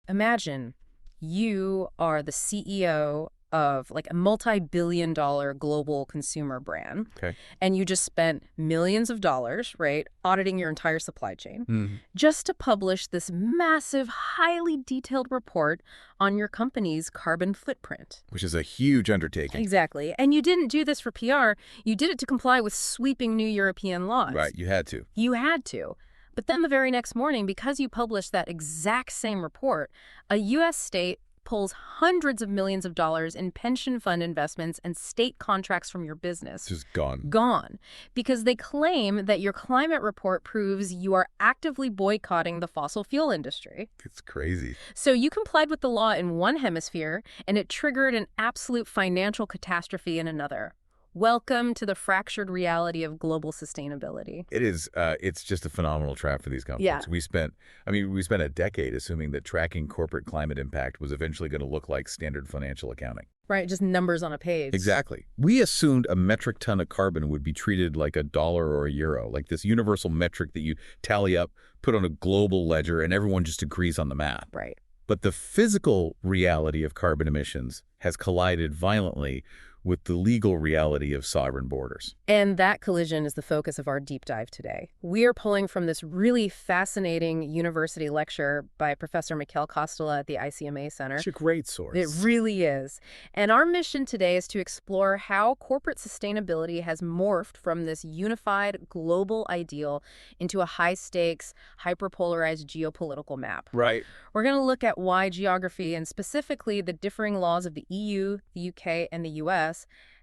Imagine you are the CEO of like a multi-billion-dollar global consumer brand, Okay. and you just spent millions of dollars, right, auditing your entire supply chain Mhm. just to publish this massive, highly detailed report on your company's carbon footprint. Which is a huge undertaking. Exactly. And you didn't do this for PR. You did it to comply with sweeping new European laws. Right, you had to. You had to. But then the very next morning, because you published that exact same report, a U.S. state pulls hundreds of millions of dollars in pension fund investments and state contracts from your business. Just gone. Gone. Because they claim that your climate report proves you are actively boycotting the fossil fuel industry. It's crazy. So you complied with the law in one hemisphere, and it triggered an absolute financial catastrophe in another. Welcome to the fractured reality of global sustainability. It is, it's just a phenomenal trap for these companies. Yeah. We spent a decade assuming that tracking corporate climate impact was eventually going to look like standard financial accounting. Right, just numbers on a page. Exactly. We assumed a metric ton of carbon would be treated like a dollar or a euro, like this universal metric that you tally up, put on a global ledger, and everyone just agrees on the math. Right. But the physical reality of carbon emissions has collided violently with the legal reality of sovereign borders. And that collision is the focus of our deep dive today. We are pulling from this really fascinating university lecture by Professor Mikhail Kostela at the ICMA Center. It's a great source. It really is. And our mission today is to explore how corporate sustainability has morphed from this unified global ideal into a high-stakes, hyperpolarized geopolitical map. Right. We're going to look at why geography, and specifically the differing laws of the EU, the UK, and the US,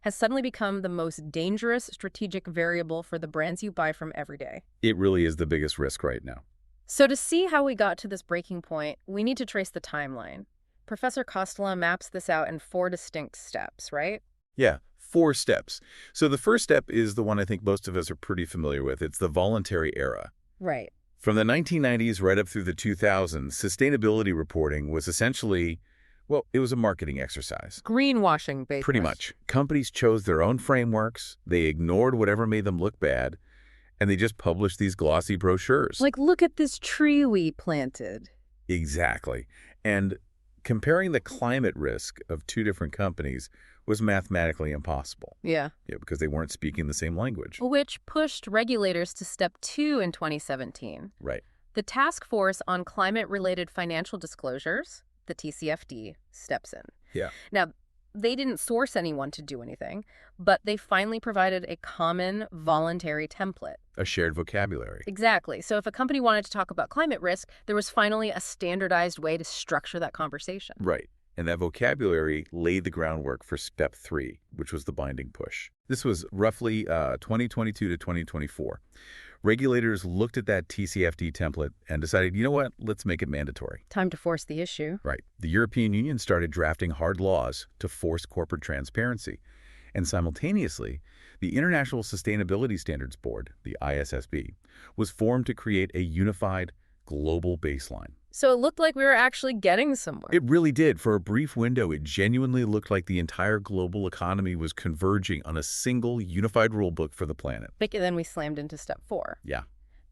has suddenly become the most dangerous strategic variable for the brands you buy from every day. It really is the biggest risk right now. So to see how we got to this breaking point, we need to trace the timeline. Professor Kostela maps this out in 4 distinct steps, right? Yeah, 4 steps. So the first step is the one I think most of us are pretty familiar with. It's the voluntary era. Right. From the 1990s right up through the 2000s, sustainability reporting was essentially, well, it was a marketing exercise. Greenwashing, basically. Pretty much. Companies chose their own frameworks, they ignored whatever made them look bad, and they just published these glossy brochures. Like, look at this tree we planted. Exactly. And comparing the climate risk of 2 different companies was mathematically impossible. Yeah. Yeah, because they weren't speaking the same language. Which pushed regulators to step 2 in 2017. Right. The Task Force on Climate-Related Financial Disclosures, the TCFD, steps in. Yeah. Now, they didn't source anyone to do anything, but they finally provided a common voluntary template. A shared vocabulary. Exactly. So if a company wanted to talk about climate risk, there was finally a standardized way to structure that conversation. Right. And that vocabulary laid the groundwork for step 3, which was the binding push. This was roughly 2022 to 2024. Regulators looked at that TCFD template and decided, you know what, let's make it mandatory. Time to force the issue. Right. The European Union started drafting hard laws to force corporate transparency. And simultaneously, the International Sustainability Standards Board, the ISSB, was formed to create a unified global baseline. So it looked like we were actually getting somewhere. It really did. For a brief window, it genuinely looked like the entire global economy was converging on a single unified rulebook for the planet. But then we slammed into step 4. Yeah.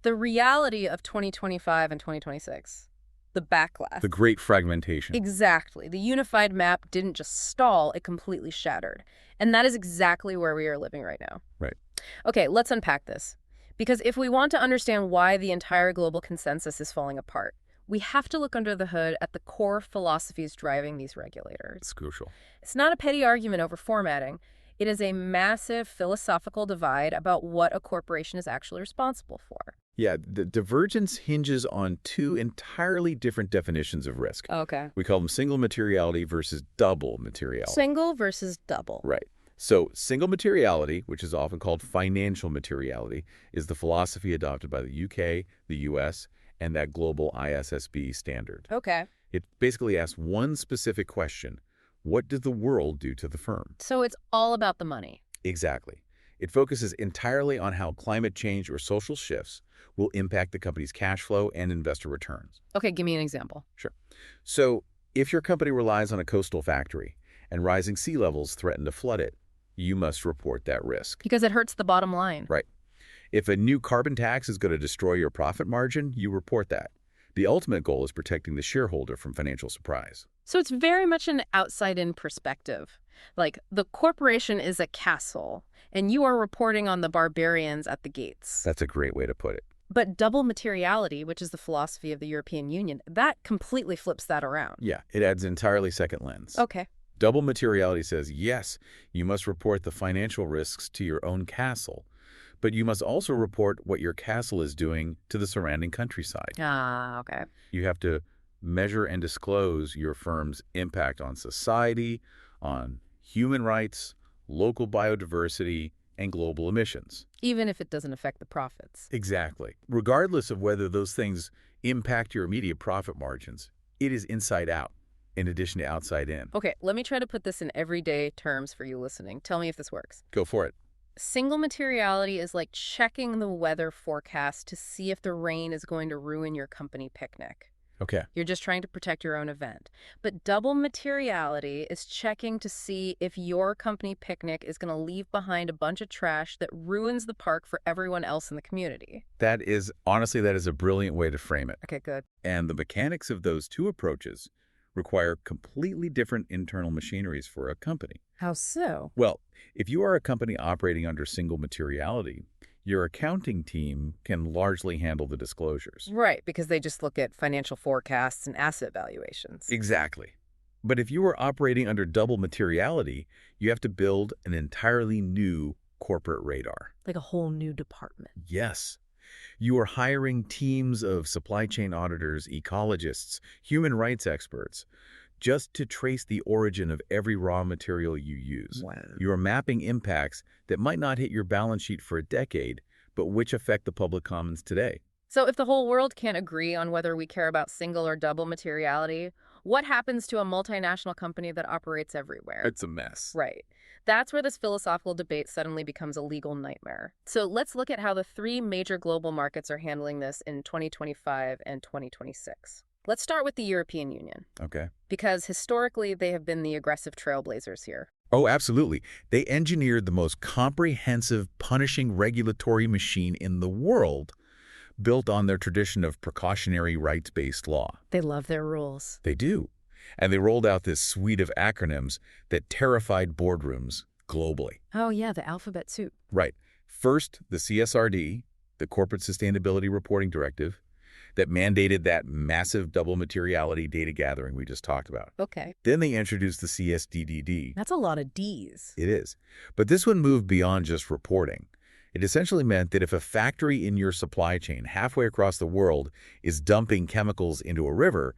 The reality of 2025 and 2026. The backlash. The great fragmentation. Exactly. The unified map didn't just stall, it completely shattered. And that is exactly where we are living right now. Right. Okay, let's unpack this. Because if we want to understand why the entire global consensus is falling apart, we have to look under the hood at the core philosophies driving these regulators. It's crucial. It's not a petty argument over formatting. It is a massive philosophical divide about what a corporation is actually responsible for. Yeah, the divergence hinges on 2 entirely different definitions of risk. Okay. We call them single materiality versus double materiality. Single versus double. Right. So single materiality, which is often called financial materiality, is the philosophy adopted by the UK, the US, and that global ISSB standard. Okay. It basically asks one specific question: what did the world do to the firm? So it's all about the money. Exactly. It focuses entirely on how climate change or social shifts will impact the company's cash flow and investor returns. Okay, give me an example. Sure. So if your company relies on a coastal factory and rising sea levels threaten to flood it, you must report that risk. Because it hurts the bottom line. Right. If a new carbon tax is going to destroy your profit margin, you report that. The ultimate goal is protecting the shareholder from financial surprise. So it's very much an outside-in perspective. Like, the corporation is a castle, and you are reporting on the barbarians at the gates. That's a great way to put it. But double materiality, which is the philosophy of the European Union, that completely flips that around. Yeah, it adds an entirely second lens. Okay. Double materiality says, yes, you must report the financial risks to your own castle, but you must also report what your castle is doing to the surrounding countryside. Ah, okay. You have to measure and disclose your firm's impact on society, on human rights, local biodiversity, and global emissions. Even if it doesn't affect the profits. Exactly. Regardless of whether those things impact your immediate profit margins, it is inside out, in addition to outside in. Okay, let me try to put this in everyday terms for you listening. Tell me if this works. Go for it. Single materiality is like checking the weather forecast to see if the rain is going to ruin your company picnic. Okay. You're just trying to protect your own event. But double materiality is checking to see if your company picnic is going to leave behind a bunch of trash that ruins the park for everyone else in the community. Honestly, that is a brilliant way to frame it. Okay, good. And the mechanics of those two approaches require completely different internal machineries for a company. How so? Well, if you are a company operating under single materiality, your accounting team can largely handle the disclosures. Right, because they just look at financial forecasts and asset valuations. Exactly. But if you are operating under double materiality, you have to build an entirely new corporate radar. Like a whole new department. Yes. You are hiring teams of supply chain auditors, ecologists, human rights experts, just to trace the origin of every raw material you use. Wow. You are mapping impacts that might not hit your balance sheet for a decade, but which affect the public commons today. So if the whole world can't agree on whether we care about single or double materiality, what happens to a multinational company that operates everywhere? It's a mess. Right. That's where this philosophical debate suddenly becomes a legal nightmare. So let's look at how the three major global markets are handling this in 2025 and 2026. Let's start with the European Union. Okay. Because historically, they have been the aggressive trailblazers here. Oh, absolutely. They engineered the most comprehensive punishing regulatory machine in the world, built on their tradition of precautionary rights-based law. They love their rules. They do. And they rolled out this suite of acronyms that terrified boardrooms globally. Oh, yeah, the alphabet soup. Right. First, the CSRD, the Corporate Sustainability Reporting Directive, that mandated that massive double materiality data gathering we just talked about. Okay. Then they introduced the CSDDD. That's a lot of Ds. It is. But this one moved beyond just reporting. It essentially meant that if a factory in your supply chain halfway across the world is dumping chemicals into a river,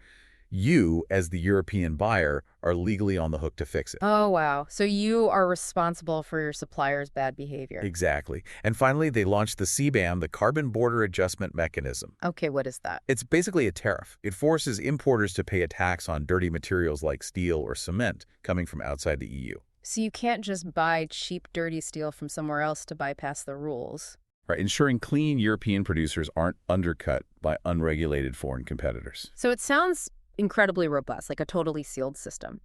you, as the European buyer, are legally on the hook to fix it. Oh, wow. So you are responsible for your supplier's bad behavior. Exactly. And finally, they launched the CBAM, the Carbon Border Adjustment Mechanism. Okay, what is that? It's basically a tariff. It forces importers to pay a tax on dirty materials like steel or cement coming from outside the EU. So you can't just buy cheap, dirty steel from somewhere else to bypass the rules. Right, ensuring clean European producers aren't undercut by unregulated foreign competitors. So it sounds incredibly robust, like a totally sealed system.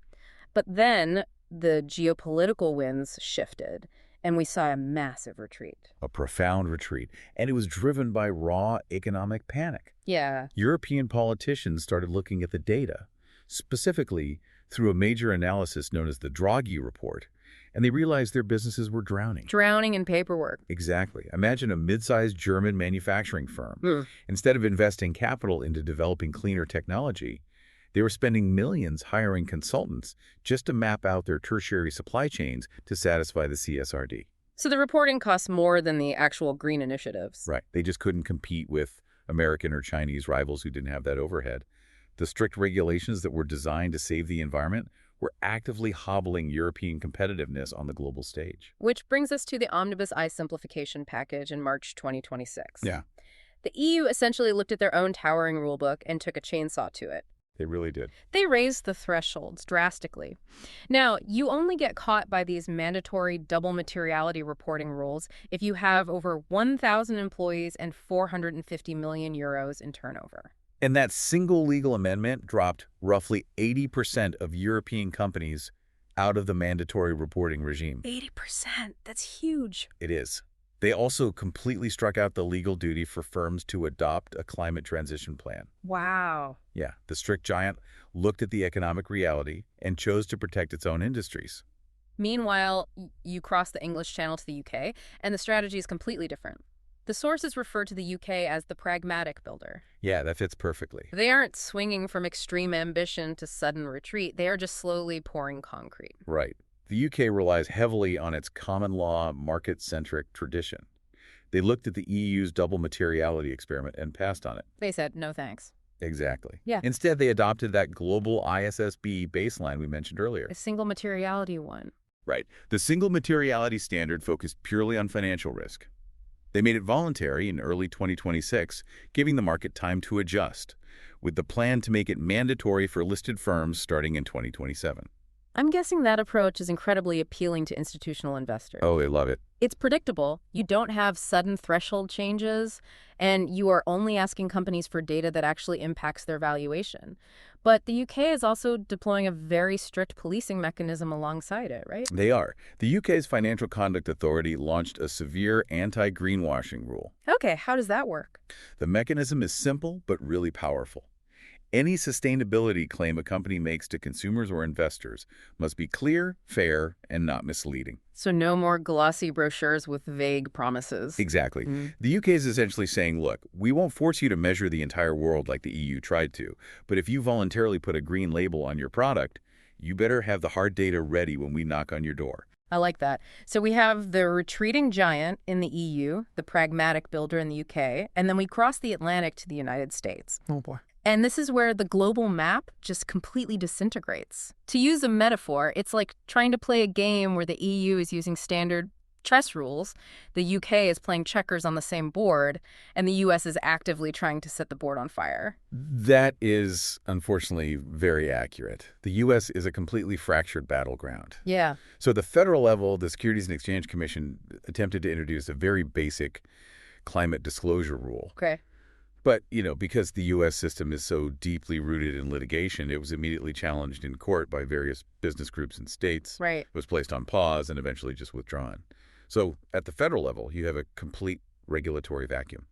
But then the geopolitical winds shifted, and we saw a massive retreat. A profound retreat. And it was driven by raw economic panic. Yeah. European politicians started looking at the data, specifically through a major analysis known as the Draghi Report, and they realized their businesses were drowning. Drowning in paperwork. Exactly. Imagine a mid-sized German manufacturing firm. Instead of investing capital into developing cleaner technology, they were spending millions hiring consultants just to map out their tertiary supply chains to satisfy the CSRD. So the reporting costs more than the actual green initiatives. Right. They just couldn't compete with American or Chinese rivals who didn't have that overhead. The strict regulations that were designed to save the environment were actively hobbling European competitiveness on the global stage. Which brings us to the Omnibus I simplification package in March 2026. Yeah. The EU essentially looked at their own towering rulebook and took a chainsaw to it. They really did. They raised the thresholds drastically. Now, you only get caught by these mandatory double materiality reporting rules if you have over 1,000 employees and 450 million euros in turnover. And that single legal amendment dropped roughly 80% of European companies out of the mandatory reporting regime. 80%? That's huge. It is. They also completely struck out the legal duty for firms to adopt a climate transition plan. Wow. Yeah, the strict giant looked at the economic reality and chose to protect its own industries. Meanwhile, you cross the English Channel to the UK, and the strategy is completely different. The sources refer to the UK as the pragmatic builder. Yeah, that fits perfectly. They aren't swinging from extreme ambition to sudden retreat. They are just slowly pouring concrete. Right. The UK relies heavily on its common law, market-centric tradition. They looked at the EU's double materiality experiment and passed on it. They said, no thanks. Exactly. Yeah. Instead, they adopted that global ISSB baseline we mentioned earlier. A single materiality one. Right. The single materiality standard focused purely on financial risk. They made it voluntary in early 2026, giving the market time to adjust, with the plan to make it mandatory for listed firms starting in 2027. I'm guessing that approach is incredibly appealing to institutional investors. Oh, they love it. It's predictable. You don't have sudden threshold changes, and you are only asking companies for data that actually impacts their valuation. But the UK is also deploying a very strict policing mechanism alongside it, right? They are. The UK's Financial Conduct Authority launched a severe anti-greenwashing rule. Okay, how does that work? The mechanism is simple but really powerful. Any sustainability claim a company makes to consumers or investors must be clear, fair, and not misleading. So no more glossy brochures with vague promises. Exactly. The UK is essentially saying, look, we won't force you to measure the entire world like the EU tried to, but if you voluntarily put a green label on your product, you better have the hard data ready when we knock on your door. I like that. So we have the retreating giant in the EU, the pragmatic builder in the UK, and then we cross the Atlantic to the United States. Oh, boy. And this is where the global map just completely disintegrates. To use a metaphor, it's like trying to play a game where the EU is using standard chess rules, the UK is playing checkers on the same board, and the US is actively trying to set the board on fire. That is, unfortunately, very accurate. The U.S. is a completely fractured battleground. Yeah. So at the federal level, the Securities and Exchange Commission attempted to introduce a very basic climate disclosure rule. Okay. But, because the U.S. system is so deeply rooted in litigation, it was immediately challenged in court by various business groups and states. Right. It was placed on pause and eventually just withdrawn. So at the federal level, you have a complete regulatory vacuum.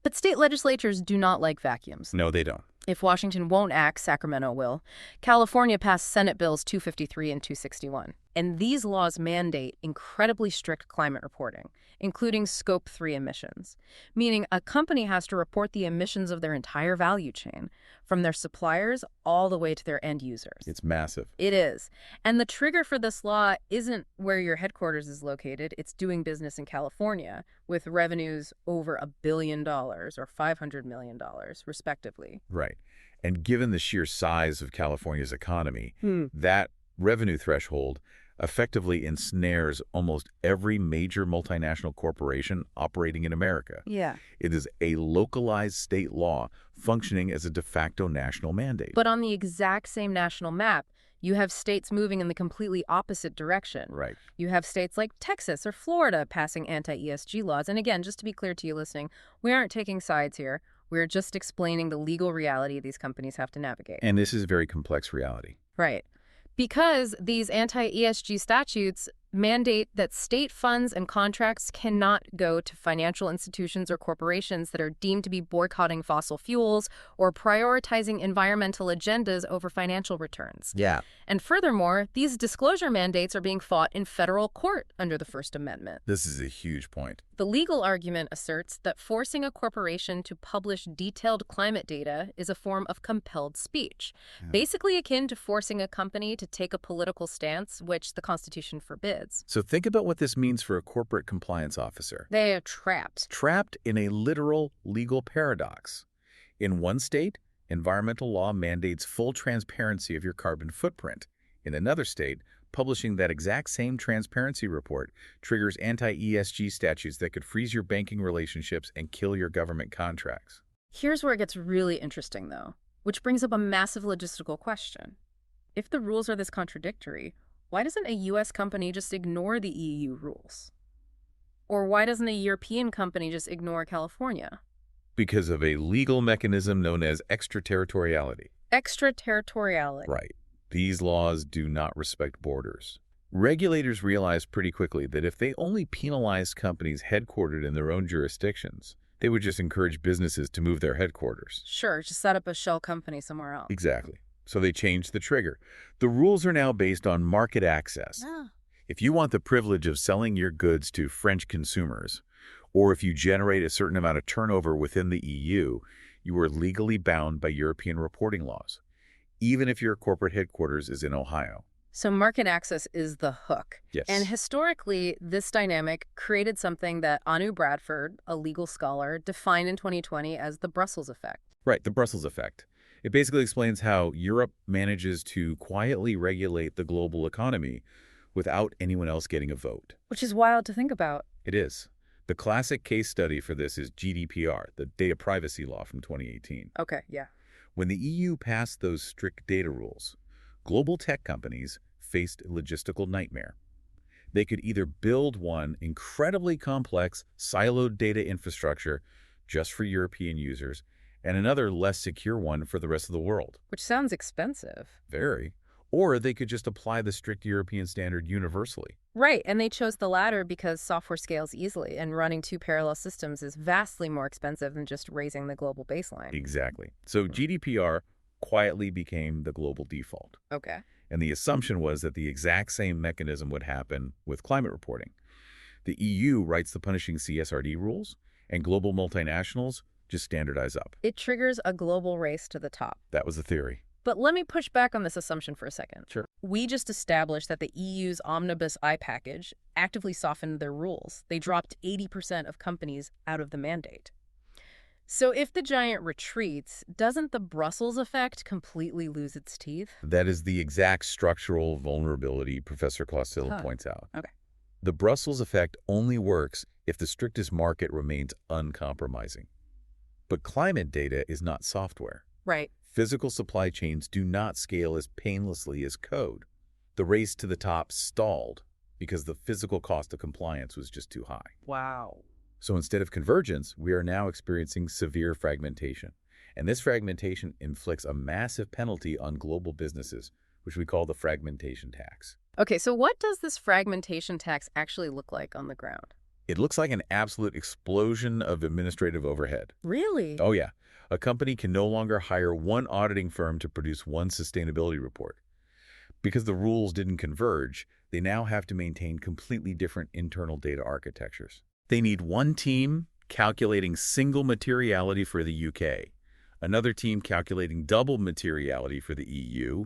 But state legislatures do not like vacuums. No, they don't. If Washington won't act, Sacramento will. California passed Senate Bills 253 and 261. And these laws mandate incredibly strict climate reporting, including Scope 3 emissions, meaning a company has to report the emissions of their entire value chain, from their suppliers all the way to their end users. It's massive. It is. And the trigger for this law isn't where your headquarters is located. It's doing business in California with revenues over $1 billion or $500 million, respectively. Right. And given the sheer size of California's economy, that revenue threshold effectively ensnares almost every major multinational corporation operating in America. Yeah. It is a localized state law functioning as a de facto national mandate. But on the exact same national map, you have states moving in the completely opposite direction. Right. You have states like Texas or Florida passing anti-ESG laws. And again, just to be clear to you listening, we aren't taking sides here. We're just explaining the legal reality these companies have to navigate. And this is a very complex reality. Right. Because these anti-ESG statutes mandate that state funds and contracts cannot go to financial institutions or corporations that are deemed to be boycotting fossil fuels or prioritizing environmental agendas over financial returns. Yeah. And furthermore, these disclosure mandates are being fought in federal court under the First Amendment. This is a huge point. The legal argument asserts that forcing a corporation to publish detailed climate data is a form of compelled speech, basically akin to forcing a company to take a political stance, which the Constitution forbids. So think about what this means for a corporate compliance officer. They are trapped. Trapped in a literal legal paradox. In one state, environmental law mandates full transparency of your carbon footprint. In another state, publishing that exact same transparency report triggers anti-ESG statutes that could freeze your banking relationships and kill your government contracts. Here's where it gets really interesting, though, which brings up a massive logistical question. If the rules are this contradictory, why doesn't a U.S. company just ignore the EU rules? Or why doesn't a European company just ignore California? Because of a legal mechanism known as extraterritoriality. Extraterritoriality. Right. These laws do not respect borders. Regulators realized pretty quickly that if they only penalized companies headquartered in their own jurisdictions, they would just encourage businesses to move their headquarters. Sure, just set up a shell company somewhere else. Exactly. So they changed the trigger. The rules are now based on market access. Ah. If you want the privilege of selling your goods to French consumers, or if you generate a certain amount of turnover within the EU, you are legally bound by European reporting laws, even if your corporate headquarters is in Ohio. So market access is the hook. Yes. And historically, this dynamic created something that Anu Bradford, a legal scholar, defined in 2020 as the Brussels effect. Right, the Brussels effect. It basically explains how Europe manages to quietly regulate the global economy without anyone else getting a vote. Which is wild to think about. It is. The classic case study for this is GDPR, the data privacy law from 2018. Okay, yeah. When the EU passed those strict data rules, global tech companies faced a logistical nightmare. They could either build one incredibly complex, siloed data infrastructure just for European users, and another less secure one for the rest of the world. Which sounds expensive. Very. Or they could just apply the strict European standard universally. Right, and they chose the latter because software scales easily, and running two parallel systems is vastly more expensive than just raising the global baseline. Exactly. So GDPR quietly became the global default. Okay. And the assumption was that the exact same mechanism would happen with climate reporting. The EU writes the punishing CSRD rules, and global multinationals just standardize up. It triggers a global race to the top. That was the theory. But let me push back on this assumption for a second. Sure. We just established that the EU's Omnibus I package actively softened their rules. They dropped 80% of companies out of the mandate. So if the giant retreats, doesn't the Brussels effect completely lose its teeth? That is the exact structural vulnerability Professor Clausil points out. Okay. The Brussels effect only works if the strictest market remains uncompromising. But climate data is not software. Right. Physical supply chains do not scale as painlessly as code. The race to the top stalled because the physical cost of compliance was just too high. Wow. So instead of convergence, we are now experiencing severe fragmentation. And this fragmentation inflicts a massive penalty on global businesses, which we call the fragmentation tax. Okay, so what does this fragmentation tax actually look like on the ground? It looks like an absolute explosion of administrative overhead. Really? Oh yeah. A company can no longer hire one auditing firm to produce one sustainability report. Because the rules didn't converge, they now have to maintain completely different internal data architectures. They need one team calculating single materiality for the UK, another team calculating double materiality for the EU,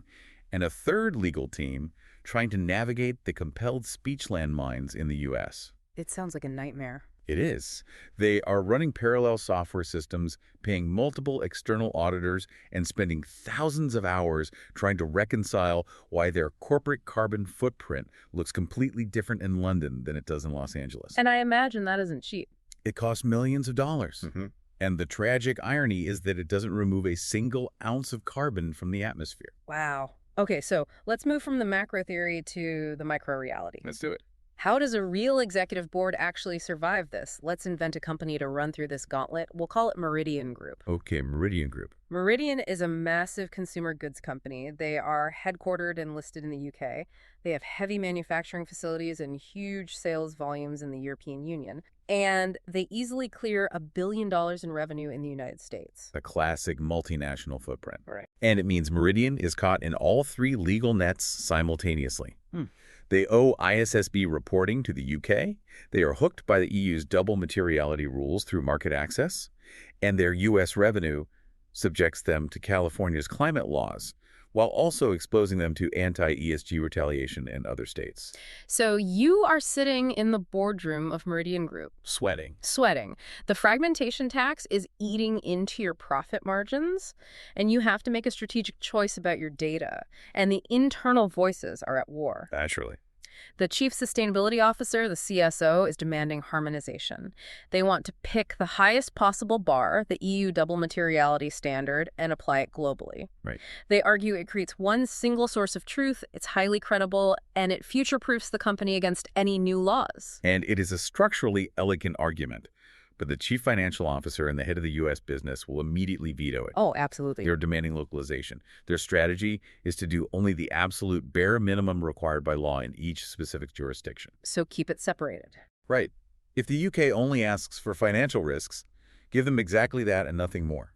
and a third legal team trying to navigate the compelled speech landmines in the US. It sounds like a nightmare. It is. They are running parallel software systems, paying multiple external auditors, and spending thousands of hours trying to reconcile why their corporate carbon footprint looks completely different in London than it does in Los Angeles. And I imagine that isn't cheap. It costs millions of dollars. And the tragic irony is that it doesn't remove a single ounce of carbon from the atmosphere. Wow. Okay, so let's move from the macro theory to the micro reality. Let's do it. How does a real executive board actually survive this? Let's invent a company to run through this gauntlet. We'll call it Meridian Group. Okay, Meridian Group. Meridian is a massive consumer goods company. They are headquartered and listed in the UK. They have heavy manufacturing facilities and huge sales volumes in the European Union. And they easily clear $1 billion in revenue in the United States. A classic multinational footprint. Right. And it means Meridian is caught in all three legal nets simultaneously. They owe ISSB reporting to the UK, they are hooked by the EU's double materiality rules through market access, and their US revenue subjects them to California's climate laws, while also exposing them to anti-ESG retaliation in other states. So you are sitting in the boardroom of Meridian Group. Sweating. The fragmentation tax is eating into your profit margins, and you have to make a strategic choice about your data. And the internal voices are at war. Naturally. The Chief Sustainability Officer, the CSO, is demanding harmonization. They want to pick the highest possible bar, the EU double materiality standard, and apply it globally. Right. They argue it creates one single source of truth, it's highly credible, and it future-proofs the company against any new laws. And it is a structurally elegant argument. but the chief financial officer and the head of the U.S. business will immediately veto it. Oh, absolutely. They're demanding localization. Their strategy is to do only the absolute bare minimum required by law in each specific jurisdiction. So keep it separated. Right. If the UK only asks for financial risks, give them exactly that and nothing more.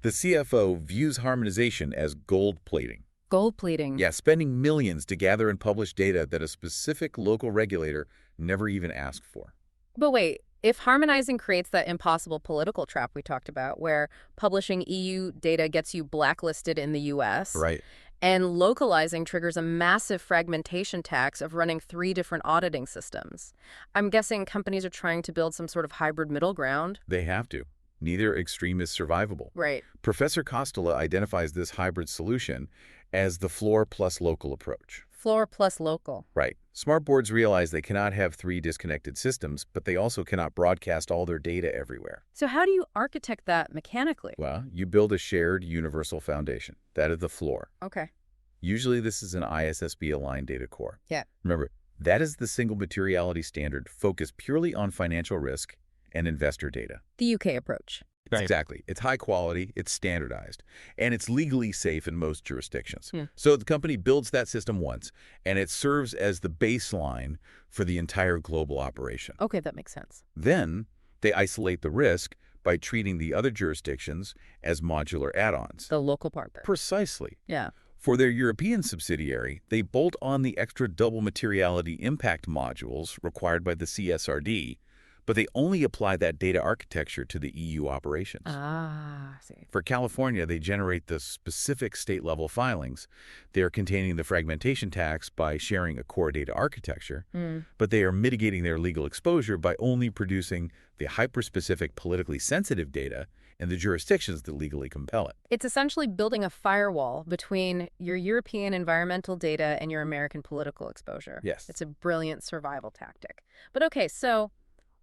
The CFO views harmonization as gold plating. Gold plating. Yeah, spending millions to gather and publish data that a specific local regulator never even asked for. But wait, if harmonizing creates that impossible political trap we talked about, where publishing EU data gets you blacklisted in the US, Right. and localizing triggers a massive fragmentation tax of running 3 different auditing systems, I'm guessing companies are trying to build some sort of hybrid middle ground? They have to. Neither extreme is survivable. Right. Professor Costola identifies this hybrid solution as the floor plus local approach. Floor plus local. Right. Smart boards realize they cannot have 3 disconnected systems, but they also cannot broadcast all their data everywhere. So how do you architect that mechanically? Well, you build a shared universal foundation. That is the floor. Okay. Usually this is an ISSB-aligned data core. Yeah. Remember, that is the single materiality standard focused purely on financial risk and investor data. The UK approach. Exactly. It's high quality, it's standardized, and it's legally safe in most jurisdictions. Yeah. So the company builds that system once, and it serves as the baseline for the entire global operation. Okay, that makes sense. Then they isolate the risk by treating the other jurisdictions as modular add-ons. The local partner. Precisely. Yeah. For their European subsidiary, they bolt on the extra double materiality impact modules required by the CSRD, but they only apply that data architecture to the EU operations. Ah, I see. For California, they generate the specific state-level filings. They are containing the fragmentation tax by sharing a core data architecture, but they are mitigating their legal exposure by only producing the hyper-specific politically sensitive data in the jurisdictions that legally compel it. It's essentially building a firewall between your European environmental data and your American political exposure. Yes. It's a brilliant survival tactic. But okay, so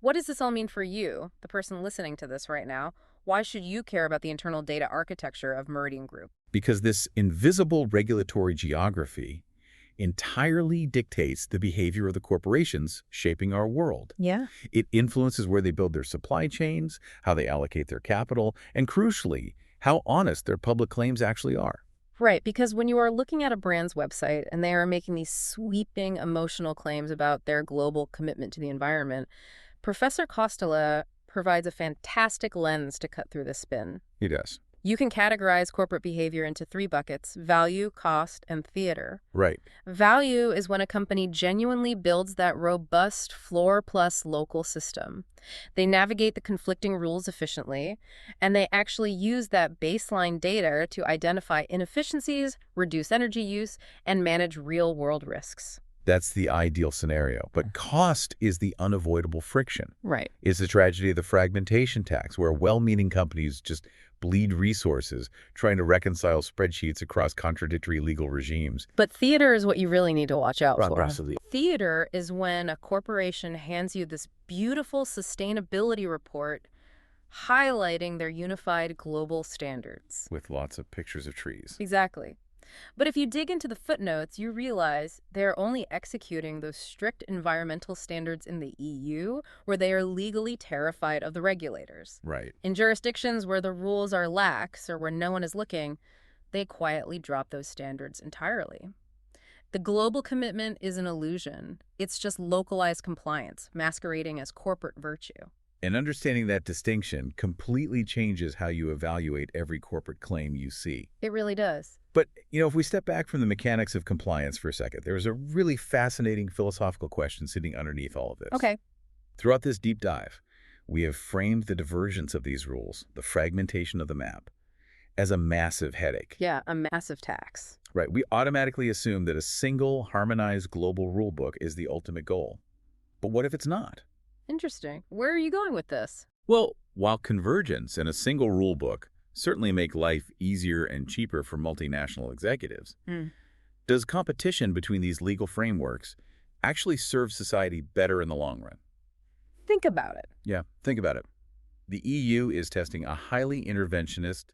what does this all mean for you, the person listening to this right now? Why should you care about the internal data architecture of Meridian Group? Because this invisible regulatory geography entirely dictates the behavior of the corporations shaping our world. Yeah. It influences where they build their supply chains, how they allocate their capital, and crucially, how honest their public claims actually are. Right, because when you are looking at a brand's website and they are making these sweeping emotional claims about their global commitment to the environment, Professor Costola provides a fantastic lens to cut through this spin. He does. You can categorize corporate behavior into 3 buckets: value, cost, and theater. Right. Value is when a company genuinely builds that robust floor plus local system. They navigate the conflicting rules efficiently, and they actually use that baseline data to identify inefficiencies, reduce energy use, and manage real-world risks. That's the ideal scenario. But cost is the unavoidable friction. Right. It's the tragedy of the fragmentation tax, where well-meaning companies just bleed resources trying to reconcile spreadsheets across contradictory legal regimes. But theater is what you really need to watch out for. Absolutely. Theater is when a corporation hands you this beautiful sustainability report highlighting their unified global standards. With lots of pictures of trees. Exactly. But if you dig into the footnotes, you realize they're only executing those strict environmental standards in the EU, where they are legally terrified of the regulators. Right. In jurisdictions where the rules are lax or where no one is looking, they quietly drop those standards entirely. The global commitment is an illusion. It's just localized compliance, masquerading as corporate virtue. And understanding that distinction completely changes how you evaluate every corporate claim you see. It really does. But, if we step back from the mechanics of compliance for a second, there's a really fascinating philosophical question sitting underneath all of this. Okay. Throughout this deep dive, we have framed the divergence of these rules, the fragmentation of the map, as a massive headache. Yeah, a massive tax. Right. We automatically assume that a single, harmonized global rulebook is the ultimate goal. But what if it's not? Interesting. Where are you going with this? Well, while convergence and a single rulebook certainly make life easier and cheaper for multinational executives, does competition between these legal frameworks actually serve society better in the long run? Think about it. Yeah, think about it. The EU is testing a highly interventionist,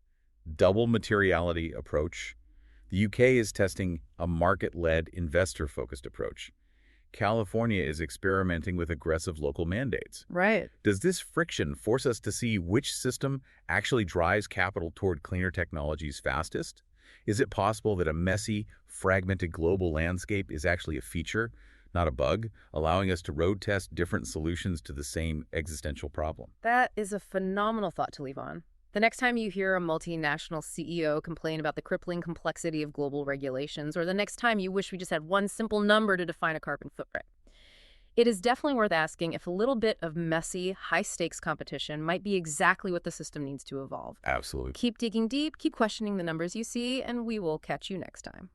double materiality approach. The UK is testing a market-led, investor-focused approach. California is experimenting with aggressive local mandates. Right. Does this friction force us to see which system actually drives capital toward cleaner technologies fastest? Is it possible that a messy, fragmented global landscape is actually a feature, not a bug, allowing us to road test different solutions to the same existential problem? That is a phenomenal thought to leave on. The next time you hear a multinational CEO complain about the crippling complexity of global regulations, or the next time you wish we just had one simple number to define a carbon footprint, it is definitely worth asking if a little bit of messy, high-stakes competition might be exactly what the system needs to evolve. Absolutely. Keep digging deep, keep questioning the numbers you see, and we will catch you next time.